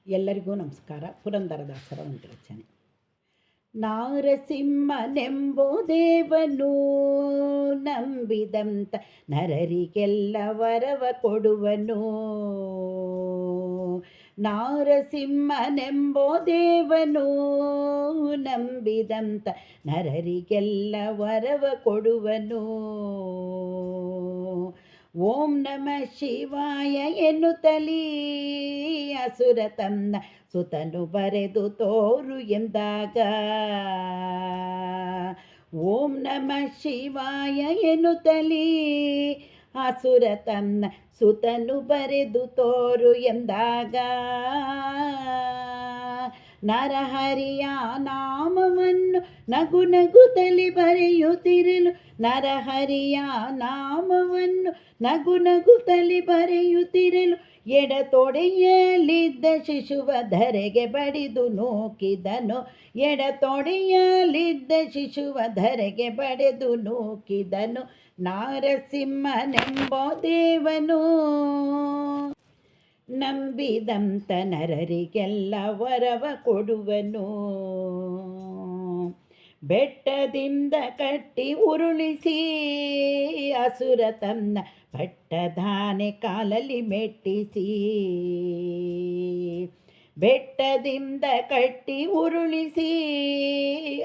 ಎಲ್ಲರಿಗೂ ನಮಸ್ಕಾರ. ಪುರಂದರದಾಸರ ಒಂದು ರಚನೆ. ನಾರಸಿಂಹನೆಂಬುದೇವನು ನಂಬಿದಂತ ನರರಿಗೆಲ್ಲ ವರವ ಕೊಡುವನು. ನಾರಸಿಂಹನೆಂಬುದೇವನು ನಂಬಿದಂತ ನರರಿಗೆಲ್ಲ ವರವ ಕೊಡುವನು. ಓಂ ನಮಃ ಶಿವಾಯ ಎನ್ನುತ್ತಲೀ ಅಸುರ ತನ್ನ ಸುತನು ಬರೆದು ತೋರು ಎಂದಾಗ, ಓಂ ನಮಃ ಶಿವಾಯ ಎನ್ನುತ್ತಲೀ ಅಸುರ ತನ್ನ ಸುತನು ಬರೆದು ತೋರು ಎಂದಾಗ, ನರಹರಿಯ ನಾಮವನ್ನು ನಗು ನಗುತ್ತಲೇ ಬರೆಯುತ್ತಿರಲು, ನರಹರಿಯ ನಾಮವನ್ನು ನಗು ನಗುತ್ತಲೇ ಬರೆಯುತ್ತಿರಲು, ಎಡತೊಡೆಯಲಿದ್ದ ಶಿಶುವ ಧರೆಗೆ ಬಡಿದು ನೂಕಿದನು. ಎಡತೊಡೆಯಲಿದ್ದ ಶಿಶುವ ಧರೆಗೆ ಬಡಿದು ನೂಕಿದನು. ನಾರಸಿಂಹನೆಂಬ ದೇವನು ನಂಬಿದಂತ ನರರಿಗೆಲ್ಲ ವರವ ಕೊಡುವನು. ಬೆಟ್ಟದಿಂದ ಕಟ್ಟಿ ಉರುಳಿಸಿ ಅಸುರ ತನ್ನ ಪಟ್ಟದಾನೆ ಕಾಲಲ್ಲಿ ಮೆಟ್ಟಿಸಿ, ಬೆಟ್ಟದಿಂದ ಕಟ್ಟಿ ಉರುಳಿಸಿ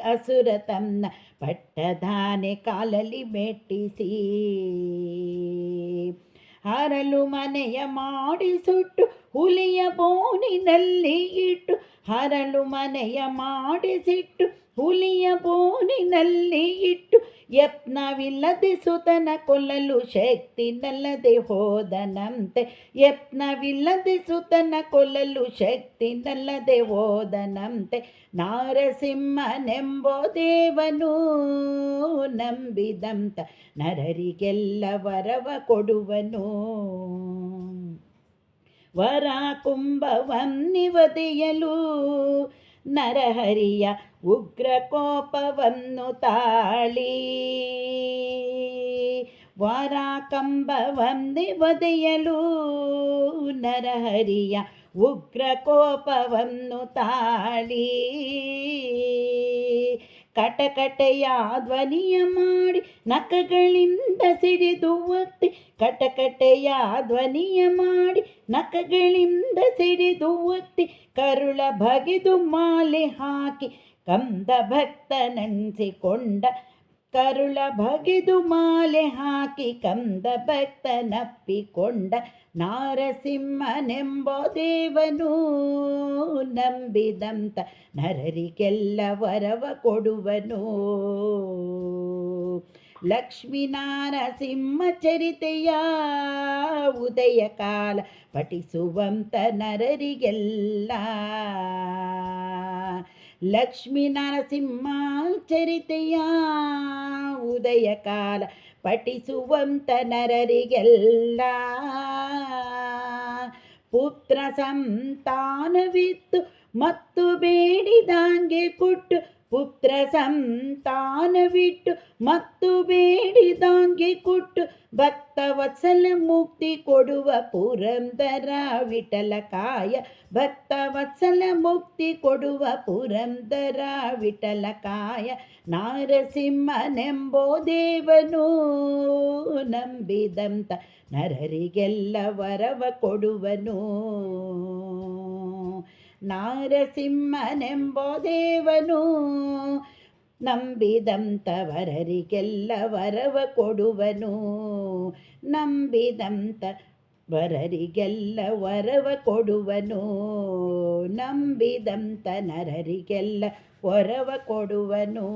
ಅಸುರ ತನ್ನ ಪಟ್ಟದಾನೆ ಕಾಲಲ್ಲಿ ಮೆಟ್ಟಿಸಿ, ಹರಳು ಮನೆಯ ಮಾಡಿ ಸುಟ್ಟು ಹುಲಿಯ ಬೋನಿನಲ್ಲಿ ಇಟ್ಟು, ಹರಳು ಮನೆಯ ಮಾಡಿಸಿಟ್ಟು ಹುಲಿಯ ಬೋನಿನಲ್ಲಿ ಇಟ್ಟು, ಯತ್ನವಿಲ್ಲದೆ ಸುತನ ಕೊಲ್ಲಲು ಶಕ್ತಿ ನಲ್ಲದೆ ಹೋದನಂತೆ. ಯತ್ನವಿಲ್ಲದೆ ಸುತನ ಕೊಲ್ಲಲು ಶಕ್ತಿ ನಲ್ಲದೆ ಹೋದನಂತೆ. ನಾರಸಿಂಹನೆಂಬ ದೇವನು ನಂಬಿದಂತ ನರರಿಗೆಲ್ಲ ವರವ ಕೊಡುವನು. ವರ ಕುಂಭವನ್ನಿವದೆಯಲು ನರಹರಿಯ ಉಗ್ರ ಕೋಪವನ್ನು ತಾಳಿ, ವರ ಕಂಬವನ್ನಿವದೆಯಲು ನರಹರಿಯ ಉಗ್ರ ಕೋಪವನ್ನು ತಾಳಿ, ಕಟಕಟೆಯ ಧ್ವನಿಯ ಮಾಡಿ ನಖಗಳಿಂದ ಸಿಡಿದು ಒತ್ತಿ, ಕಟಕಟೆಯ ಧ್ವನಿಯ ಮಾಡಿ ನಖಗಳಿಂದ ಸಿಡಿದು ಒತ್ತಿ, ಕರುಳ ಬಗೆದು ಮಾಲೆ ಹಾಕಿ ಕಂದ ಭಕ್ತನೆನಿಸಿಕೊಂಡ, ಕರುಳ ಬಗೆದು ಮಾಲೆ ಹಾಕಿ ಕಂದ ಭಕ್ತನಪ್ಪಿಕೊಂಡ. ನಾರಸಿಂಹನೆಂಬ ದೇವನು ನಂಬಿದಂತ ನರರಿಗೆಲ್ಲ ವರವ ಕೊಡುವನು. ಲಕ್ಷ್ಮೀ ನಾರಸಿಂಹ ಚರಿತೆಯ ಉದಯ ಕಾಲ ಪಠಿಸುವಂತ ನರರಿಗೆಲ್ಲ, ಲಕ್ಷ್ಮೀ ನರಸಿಂಹ ಚರಿತೆಯ ಉದಯ ಕಾಲ ಪಠಿಸುವಂತ ನರರಿಗೆಲ್ಲ, ಪುತ್ರ ಸಂತಾನವಿತ್ತು ಮತ್ತು ಬೇಡಿದಂಗೆ ಕೊಟ್ಟು, ಪುತ್ರ ಸಂತಾನವಿಟ್ಟು ಮತ್ತು ಬೇಡಿದಂಗೆ ಕೊಟ್ಟು, ಭಕ್ತ ವತ್ಸಲ ಮುಕ್ತಿ ಕೊಡುವ ಪುರಂದರ ವಿಠಲ ಕಾಯ, ಭಕ್ತ ವತ್ಸಲ ಮುಕ್ತಿ ಕೊಡುವ ಪುರಂದರ ವಿಠಲ ಕಾಯ. ನಾರಸಿಂಹನೆಂಬ ದೇವನು ನಂಬಿದಂತ ನರರಿಗೆಲ್ಲ ವರವ ಕೊಡುವನು. ನಾರಸಿಂಹನೆಂಬ ದೇವನು ನಂಬಿದಂತ ವರರಿಗೆಲ್ಲ ವರವ ಕೊಡುವನು. ನಂಬಿದಂತ ವರರಿಗೆಲ್ಲ ವರವ ಕೊಡುವನು. ನಂಬಿದಂತ ನರರಿಗೆಲ್ಲ ವರವ ಕೊಡುವನು.